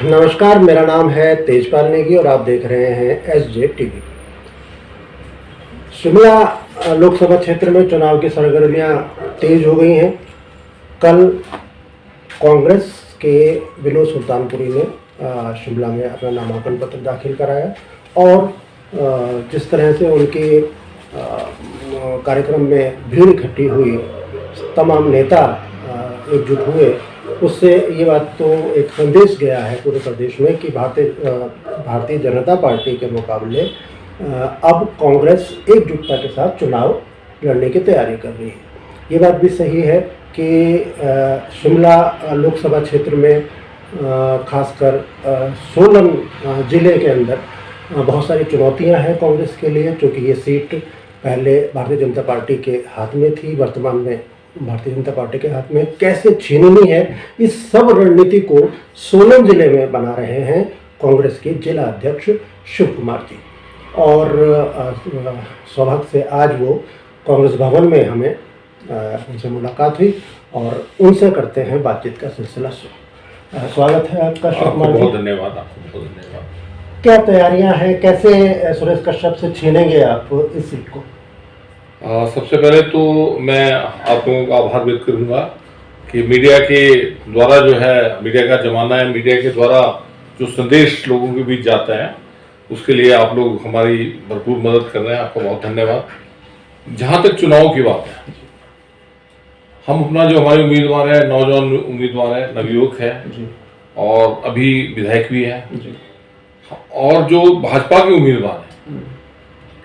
नमस्कार, मेरा नाम है तेजपाल नेगी और आप देख रहे हैं SJ टीवी। शिमला लोकसभा क्षेत्र में चुनाव की सरगर्मियां तेज हो गई हैं। कल कांग्रेस के विनोद सुल्तानपुरी ने शिमला में अपना नामांकन पत्र दाखिल कराया और जिस तरह से उनके कार्यक्रम में भीड़ इकट्ठी हुई, तमाम नेता एकजुट हुए, उससे ये बात तो एक संदेश गया है पूरे प्रदेश में कि भारतीय जनता पार्टी के मुकाबले अब कांग्रेस एकजुटता के साथ चुनाव लड़ने की तैयारी कर रही है। ये बात भी सही है कि शिमला लोकसभा क्षेत्र में खासकर सोलन ज़िले के अंदर बहुत सारी चुनौतियां हैं कांग्रेस के लिए, क्योंकि ये सीट पहले भारतीय जनता पार्टी के हाथ में थी, वर्तमान में भारतीय जनता पार्टी के हाथ में। कैसे छीननी है, इस सब रणनीति को सोलन जिले में बना रहे हैं कांग्रेस के जिला अध्यक्ष शिव कुमार जी। और सौभाग्य से आज वो कांग्रेस भवन में हमें उनसे मुलाकात हुई और उनसे करते हैं बातचीत का सिलसिला शुरू। स्वागत है आपका शिव कुमार जी। बहुत धन्यवाद, आपको बहुत धन्यवाद। क्या तैयारियां हैं, कैसे सुरेश कश्यप से छीनेंगे आप इस सीट को? सबसे पहले तो मैं आप लोगों का आभार व्यक्त करूंगा कि मीडिया के द्वारा जो है, मीडिया का जमाना है, मीडिया के द्वारा जो संदेश लोगों के बीच जाता है उसके लिए आप लोग हमारी भरपूर मदद कर रहे हैं, आपका बहुत धन्यवाद। जहां तक चुनाव की बात है, हम अपना जो हमारे उम्मीदवार है, नौजवान उम्मीदवार है, नवयुवक है और अभी विधायक भी है, और जो भाजपा के उम्मीदवार हैं,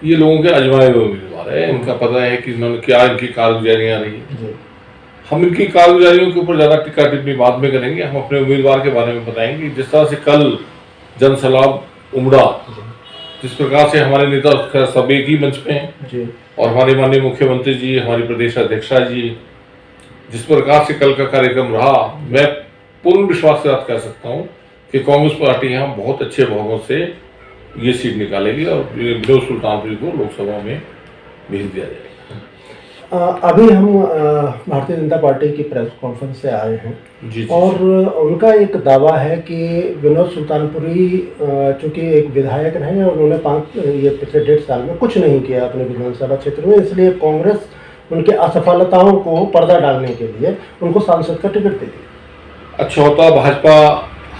ये लोगों के आजमाए हुए उम्मीदवार है। इनका पता है कि इन्होंने क्या इनकी कारगुजारियां रही। हम इनकी कारगुजारियों के ऊपर ज़्यादा टिक्का टिप्पणी बाद में करेंगे। हम अपने उम्मीदवार के बारे में बताएंगे। जिस तरह से कल जनसलाब उमड़ा, जिस प्रकार से हमारे नेता सब एक ही मंच पे हैं और हमारे माननीय मुख्यमंत्री जी, हमारी प्रदेश अध्यक्षा जी, जिस प्रकार से कल का कार्यक्रम रहा, मैं पूर्ण विश्वास के साथ कह सकता हूँ कि कांग्रेस पार्टी यहाँ बहुत अच्छे भावों से ये सीट निकालेगी और विनोद सुल्तानपुरी को लोकसभा में भेज दिया जाएगा। अभी हम भारतीय जनता पार्टी की प्रेस कॉन्फ्रेंस से आए हैं और उनका एक दावा है कि विनोद सुल्तानपुरी चूँकि एक विधायक रहे और उन्होंने ये पिछले 1.5 साल में कुछ नहीं किया अपने विधानसभा क्षेत्र में, इसलिए कांग्रेस उनके असफलताओं को पर्दा डालने के लिए उनको सांसद का टिकट दे दी। अच्छा होता भाजपा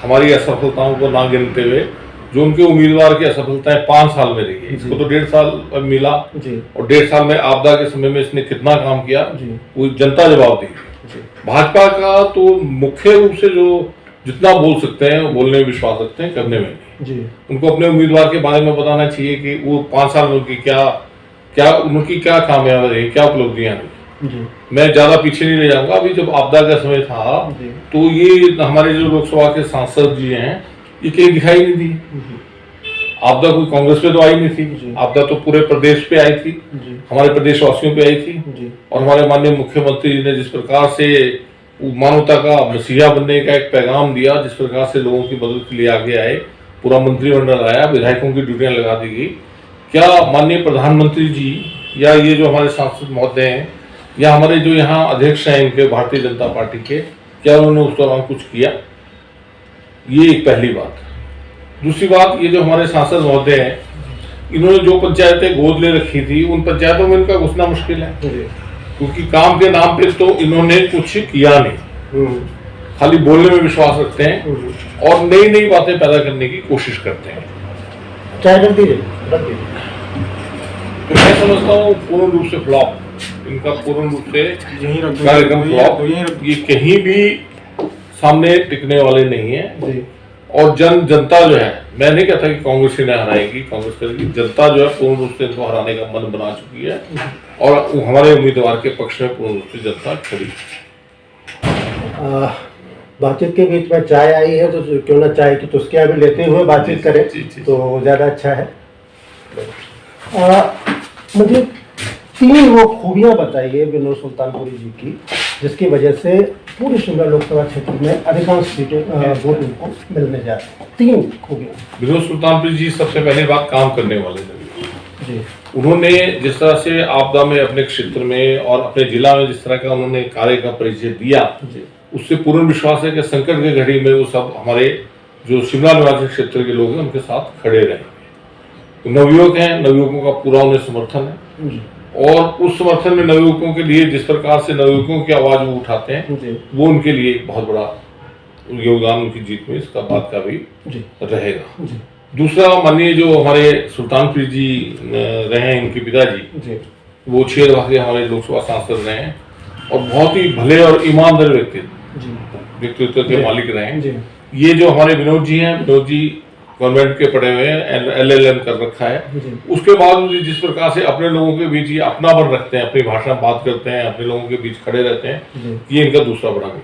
हमारी असफलताओं को ना गिनते हुए जो उनके उम्मीदवार की असफलताएं 5 साल में रही है, इसको तो 1.5 साल मिला और 1.5 साल में आपदा के समय में इसने कितना काम किया वो जनता जवाब देगी। भाजपा का तो मुख्य रूप से जो जितना बोल सकते हैं बोलने में विश्वास रखते हैं, करने में नहीं। उनको अपने उम्मीदवार के बारे में बताना चाहिए कि वो 5 साल में उनकी क्या कामयाबी रही, क्या उपलब्धियां रही। मैं ज्यादा पीछे नहीं ले जाऊंगा। अभी जब आपदा का समय था तो ये हमारे जो लोकसभा के सांसद जी हैं, ये कहीं दिखाई नहीं दी। आपदा कोई कांग्रेस पे तो आई नहीं थी, आपदा तो पूरे प्रदेश पे आई थी, हमारे प्रदेशवासियों पे आई थी। और हमारे माननीय मुख्यमंत्री जी ने जिस प्रकार से मानवता का मसीहा बनने का एक पैगाम दिया, जिस प्रकार से लोगों की मदद के लिए आगे आए, पूरा मंत्रिमंडल आया, विधायकों की ड्यूटियां लगा दी गई। क्या माननीय प्रधानमंत्री जी या ये जो हमारे सांसद महोदय हैं या हमारे जो यहाँ अध्यक्ष हैं इनके भारतीय जनता पार्टी के, क्या उन्होंने उस दौरान कुछ किया? ये एक पहली बात। दूसरी बात, ये जो हमारे सांसद महोदय हैं, इन्होंने जो पंचायतें गोद ले रखी थी उन पंचायतों में इनका घुसना मुश्किल है, क्योंकि काम के नाम पे तो इन्होंने कुछ किया नहीं, खाली बोलने में विश्वास रखते हैं और नई नई बातें पैदा करने की कोशिश करते हैं। तो मैं समझता हूँ पूर्ण रूप से फ्लॉप, इनका पूर्ण रूप से कार्यक्रम फ्लॉप, ये कहीं भी सामने टिकने वाले नहीं है। और जनता जो है, मैं नहीं कहता कि कांग्रेस ही हराएगी, कांग्रेस करेगी, जनता जो है पूर्ण रूप से इनको हराने का मन बना चुकी है और हमारे उम्मीदवार के पक्ष में पूर्ण रूप से जनता खड़ी। बातचीत के बीच में चाय आई है तो क्यों ना चाय की चुस्कियां भी लेते हुए बातचीत करें तो ज़्यादा अच्छा है। मुझे 3 वो खूबियां बताइए विनोद सुल्तानपुरी जी की, जिसकी वजह से पूरे शिमला लोकसभा क्षेत्र में अधिकांश सीटें वोट उनको मिलने जा रही हैं। 3 खूबियां। विनोद सुल्तानपुरी जी सबसे पहली बात काम करने वाले जी। उन्होंने जिस तरह से आपदा में अपने क्षेत्र में और अपने जिला में जिस तरह का उन्होंने कार्य का परिचय दिया, उससे पूर्ण विश्वास है कि संकट की घड़ी में वो सब हमारे जो शिमला निर्वाचन क्षेत्र के लोग हैं उनके साथ खड़े रहेंगे। नवयुवक हैं, नवयुवकों का पूरा उन्हें समर्थन है, और उस समर्थन में नवयुवकों के लिए जिस प्रकार से नवयुवकों की आवाज वो उठाते हैं वो उनके लिए एक बहुत बड़ा योगदान उनकी जीत में इसका बात का भी रहेगा। दूसरा, माननीय जो हमारे सुल्तानपुर जी रहे हैं, इनके पिताजी वो 6 दफा के हमारे लोकसभा सांसद रहे हैं और बहुत ही भले और ईमानदार व्यक्तित्व के मालिक रहे हैं। ये जो हमारे विनोद जी हैं, विनोद जी कॉन्वेंट के पढ़े हुए हैं, LLM कर रखा है, उसके बाद जिस प्रकार से अपने लोगों के बीच ये अपना बन रखते हैं, अपनी भाषा में बात करते हैं, अपने लोगों के बीच खड़े रहते हैं, ये इनका दूसरा बड़ा गुण।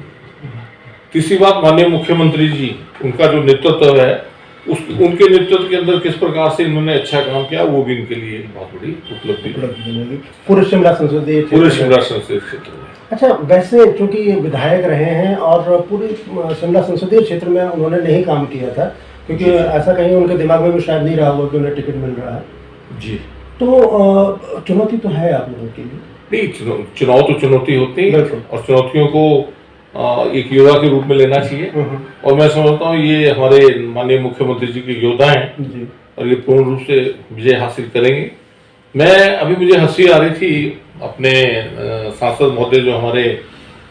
तीसरी बात, माननीय मुख्यमंत्री जी, उनका जो नेतृत्व है उनके नेतृत्व के अंदर किस प्रकार से इन्होंने अच्छा काम किया, वो भी इनके लिए बहुत बड़ी उपलब्धि पूरे शिमला संसदीय क्षेत्र में। अच्छा, वैसे चूंकि ये विधायक रहे हैं और पूरी शिमला संसदीय क्षेत्र में उन्होंने नहीं काम किया था, क्योंकि ऐसा कहीं उनके दिमाग में भी शायद नहीं रहा होगा कि उन्हें टिकट मिल रहा है जी, तो चुनौती तो है आप लोगों के लिए। नहीं, चुनाव तो चुनौती होती है और चुनौतियों को एक योद्धा के रूप में लेना चाहिए, और मैं समझता हूँ ये हमारे माननीय मुख्यमंत्री जी के योद्धा हैं और ये पूर्ण रूप से विजय हासिल करेंगे। मुझे हंसी आ रही थी, अपने सांसद महोदय जो हमारे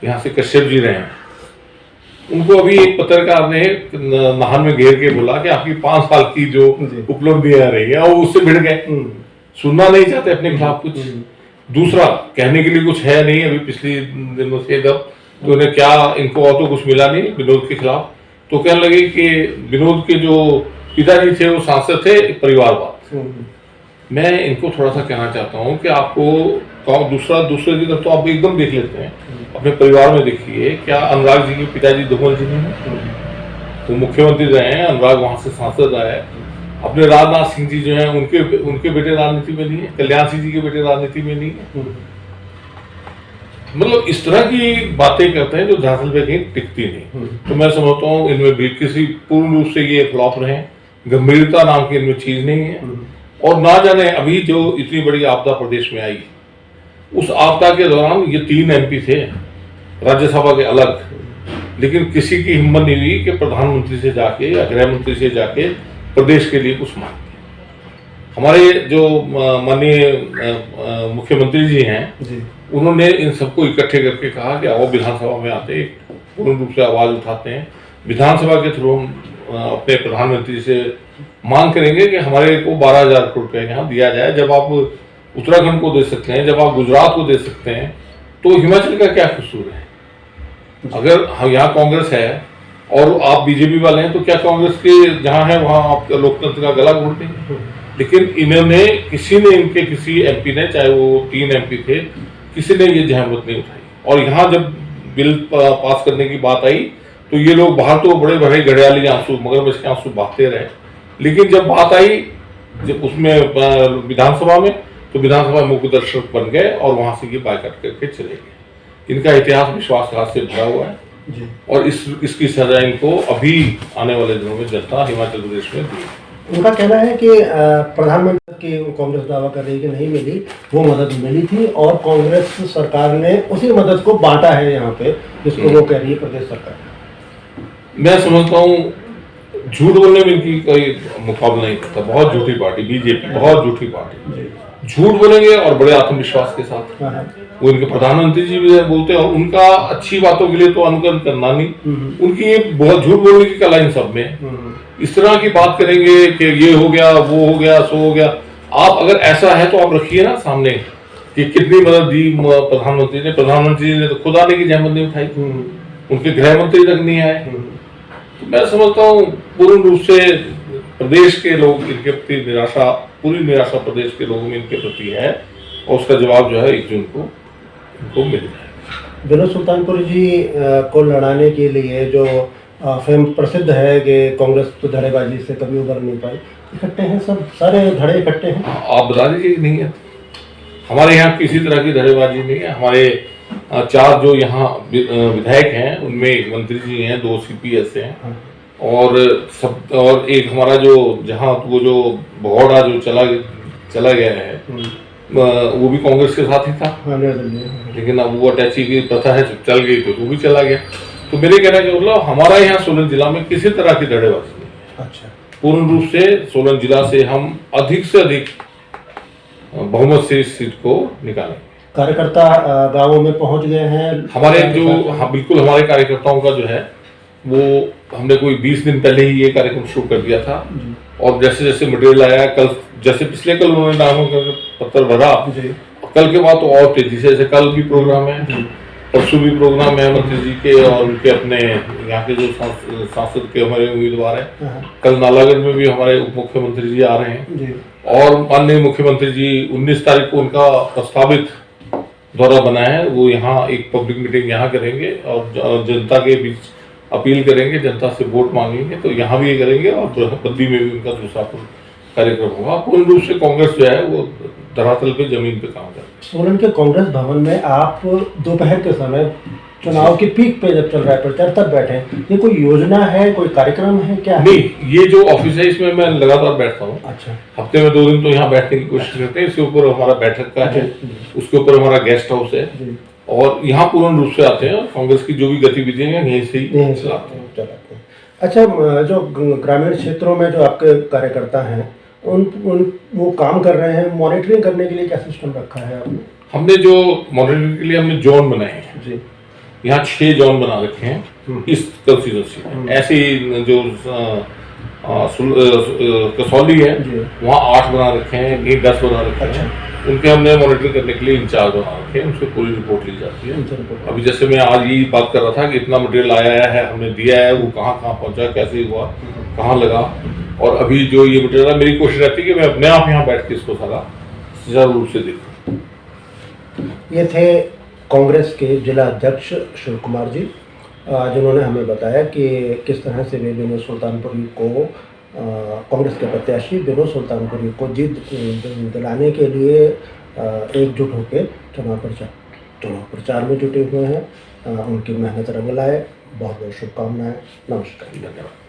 यहाँ से कश्यप जी रहे हैं, उनको अभी एक पत्रकार ने नाहन में घेर के बोला कि आपकी 5 साल की जो उपलब्धियां आ रही है, और उससे भिड़ गए, सुनना नहीं चाहते अपने खिलाफ कुछ। दूसरा, कहने के लिए कुछ है नहीं अभी पिछले दिनों से इधर, तो उन्हें क्या, इनको और तो कुछ मिला नहीं विनोद के खिलाफ, तो कहने लगे कि विनोद के जो पिताजी थे वो सांसद थे, परिवारवाद। मैं इनको थोड़ा सा कहना चाहता हूँ कि आपको दूसरे की तरफ तो आप एकदम देख लेते हैं, अपने परिवार में देखिए, क्या अनुराग जी के पिताजी धूमल जी नहीं है, वो मुख्यमंत्री रहे हैं, अनुराग वहां से सांसद आए। अपने राजनाथ सिंह जी जो हैं उनके बेटे राजनीति में नहीं है, कल्याण सिंह जी के बेटे राजनीति में नहीं है। मतलब इस तरह की बातें करते हैं जो दरअसल में कहीं टिकती नहीं। तो मैं समझता हूँ इनमें भी किसी पूर्ण रूप से ये फ्लॉप रहे, गंभीरता नाम की इनमें चीज नहीं है, और ना जाने अभी जो इतनी बड़ी आपदा प्रदेश में आई, उस आपदा के दौरान ये 3 MP थे राज्यसभा के अलग, लेकिन किसी की हिम्मत नहीं हुई कि प्रधानमंत्री से जाके या गृह मंत्री से जाके प्रदेश के लिए कुछ मांगे। हमारे जो माननीय मुख्यमंत्री जी हैं, उन्होंने इन सबको इकट्ठे करके कहा कि आओ विधानसभा में आते, पूर्ण रूप से आवाज उठाते हैं, विधानसभा के थ्रू हम अपने प्रधानमंत्री से मांग करेंगे कि हमारे को 12,000 करोड़ रुपये यहाँ दिया जाए। जब आप उत्तराखंड को दे सकते हैं, जब आप गुजरात को दे सकते हैं, तो हिमाचल का क्या कसूर है? अगर हम यहाँ कांग्रेस है और आप बीजेपी वाले हैं, तो क्या कांग्रेस के जहाँ है वहाँ आप लोकतंत्र का गला घोट देंगे? लेकिन इन्होंने इनके किसी MP ने, चाहे वो 3 MP थे, किसी ने ये जहमत नहीं उठाई, और यहाँ जब बिल पास करने की बात आई तो ये लोग बाहर तो बड़े बड़े घड़ियाली आंसू, मगरमच्छ के आंसू बहाते रहे, लेकिन जब बात आई जब उसमें विधानसभा में, तो विधानसभा मुख्य दर्शक बन गए और वहां से ये बायकॉट करके चले गए। इनका इतिहास विश्वासघात से भरा हुआ है और इसकी सजा इनको अभी आने वाले दिनों में जनता हिमाचल प्रदेश में दी। उनका कहना है कि प्रधानमंत्री की कांग्रेस दावा कर रही है कि नहीं मिली, वो मदद मिली थी और कांग्रेस सरकार ने उसी मदद को बांटा है यहाँ पे, जिसको वो कह रही है प्रदेश सरकार। मैं समझता हूँ झूठ बोलने में इनकी कोई मुकाबला नहीं करता। बहुत झूठी पार्टी बीजेपी, बहुत झूठी पार्टी, झूठ बोलेंगे और बड़े आत्मविश्वास के साथ। वो इनके प्रधानमंत्री जी भी बोलते हैं और उनका अच्छी बातों के लिए तो अनुकरण करना नहीं, उनकी बहुत झूठ बोलने की कला इन सब में। इस तरह की बात करेंगे कि ये हो गया, वो हो गया, सो हो गया। आप अगर ऐसा है तो आप रखिए ना सामने कि कितनी मदद दी प्रधानमंत्री ने। प्रधानमंत्री ने तो खुद आने की जहमत नहीं उठाई, उनके गृह मंत्री तक नहीं आए। तो मैं समझता हूँ पूर्ण रूप से प्रदेश के लोग इनके प्रति निराशा, पूरी निराशा प्रदेश के लोगों में इनके प्रति है और उसका जवाब जो है 1 जून को इनको मिल जाएगा। विनोद सुल्तानपुरी जी को लड़ाने के लिए जो फेम प्रसिद्ध है कि कांग्रेस तो धड़ेबाजी से कभी उबर नहीं पाई, इकट्ठे हैं सब, सारे धड़े इकट्ठे हैं। आप बता दीजिए नहीं है, हमारे यहाँ किसी तरह की धड़ेबाजी नहीं है। हमारे 4 जो यहाँ विधायक हैं उनमें 1 मंत्री जी हैं, 2 CPS हैं और एक हमारा जो जहाँ वो जो भगौड़ा जो चला गया है वो भी कांग्रेस के साथ ही था, लेकिन अब वो अटैची की प्रथा है, चल गई तो वो भी चला गया। तो मेरे कहने का मतलब हमारा यहाँ सोलन जिला में किसी तरह की धड़ेबाजी नहीं। अच्छा, पूर्ण रूप से सोलन जिला से हम अधिक से अधिक बहुमत से इस सीट को निकालेंगे। कार्यकर्ता गांवों में पहुंच गए हैं हमारे जो, हाँ बिल्कुल, हमारे कार्यकर्ताओं का जो है वो हमने कोई 20 दिन पहले ही ये कार्यक्रम शुरू कर दिया था। और जैसे जैसे मटेरियल आया, कल जैसे पिछले कल उन्होंने नामांकन पत्र भरा, कल के बाद तो और तेजी से, जैसे कल भी प्रोग्राम है, परसों भी प्रोग्राम है मंत्री जी के और उनके अपने यहाँ के जो सांसद के हमारे उम्मीदवार हैं। कल नालागढ़ में भी हमारे उप मुख्यमंत्री जी आ रहे हैं और माननीय मुख्यमंत्री जी 19 तारीख को उनका प्रस्तावित दौरा बना है, वो यहाँ एक पब्लिक मीटिंग यहाँ करेंगे और जनता के बीच अपील करेंगे, जनता से वोट मांगेंगे, तो यहाँ भी ये करेंगे और बद्दी में भी उनका दूसरा कार्यक्रम होगा। पूर्ण रूप से कांग्रेस जो है वो धरातल पे जमीन पे काम कर रही है। सोलन के कांग्रेस भवन में आप दोपहर के समय चुनाव की पीक पे जब चल रहा है प्रचार तब बैठे, ये कोई योजना है, कोई कार्यक्रम है क्या? नहीं, ये जो ऑफिस है इसमें मैं लगातार बैठता हूँ। अच्छा, हफ्ते में 2 दिन तो यहाँ बैठने की कोशिश करते हैं। इसके ऊपर हमारा बैठक का है, उसके ऊपर हमारा गेस्ट हाउस है और यहाँ पूर्ण रूप से आते हैं और कांग्रेस की जो भी गतिविधियां हैं यहीं से ही चलाते हैं। अच्छा, जो ग्रामीण क्षेत्रों में जो आपके कार्यकर्ता हैं उन वो काम कर रहे हैं, मॉनिटरिंग करने के लिए क्या सिस्टम रखा है आपने? हमने जो मॉनिटरिंग के लिए हमने जोन बनाए हैं जी, यहाँ 6 जोन बना रखे हैं इस कंस्टिट्यूंसी में। ऐसे ही जो कसौली है वहाँ 8 बना रखे हैं, कहीं 10 बना रखे हैं। उनके हमने मॉनिटर करने के लिए इंचार्ज बना रखे हैं, उनसे पूरी रिपोर्ट ली जाती है। अभी जैसे मैं आज यही बात कर रहा था कि इतना मटेरियल आया है, हमने दिया है, वो कहाँ कहाँ पहुँचा, कैसे हुआ, कहाँ लगा, और अभी जो ये मटेरियल, मेरी कोशिश रहती है कि मैं अपने आप यहाँ बैठ के इसको सारा सुचारू रूप से देखूँ। ये थे कांग्रेस के जिला अध्यक्ष शिव कुमार जी, जिन्होंने हमें बताया कि किस तरह से वे विनोद सुल्तानपुरी को, कांग्रेस के प्रत्याशी विनोद सुल्तानपुरी को जीत दिलाने के लिए एकजुट होकर चुनाव प्रचार में जुटे हुए हैं। उनकी मेहनत रंग लाए। बहुत बहुत शुभकामनाएं। नमस्कार। धन्यवाद।